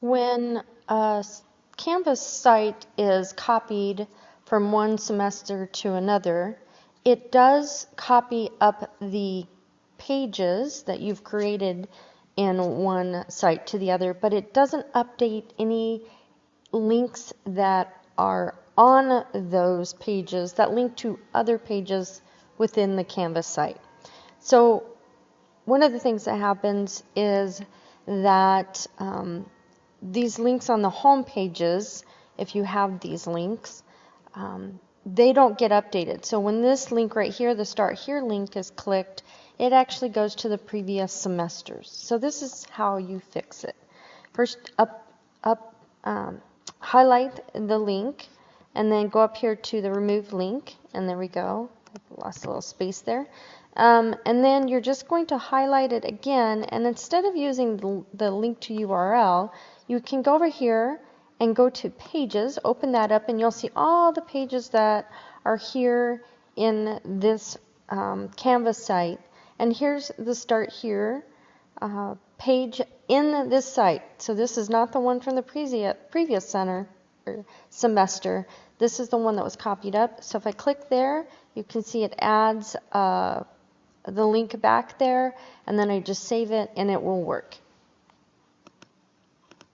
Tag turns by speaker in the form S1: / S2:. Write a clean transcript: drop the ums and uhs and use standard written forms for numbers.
S1: When a Canvas site is copied from one semester to another, it does copy up the pages that you've created in one site to the other, but it doesn't update any links that are on those pages that link to other pages within the Canvas site. So one of the things that happens is that these links on the home pages, if you have these links, they don't get updated. So when this link right here, the Start Here link, is clicked, it actually goes to the previous semesters. So this is how you fix it. First, highlight the link, and then go up here to the Remove Link, and there we go. I lost a little space there. And then you're just going to highlight it again, and instead of using the link to URL, you can go over here and go to Pages, open that up, and you'll see all the pages that are here in this Canvas site. And here's the Start Here page in this site. So this is not the one from the previous semester. This is the one that was copied up. So if I click there, you can see it adds the link back there, and then I just save it and it will work.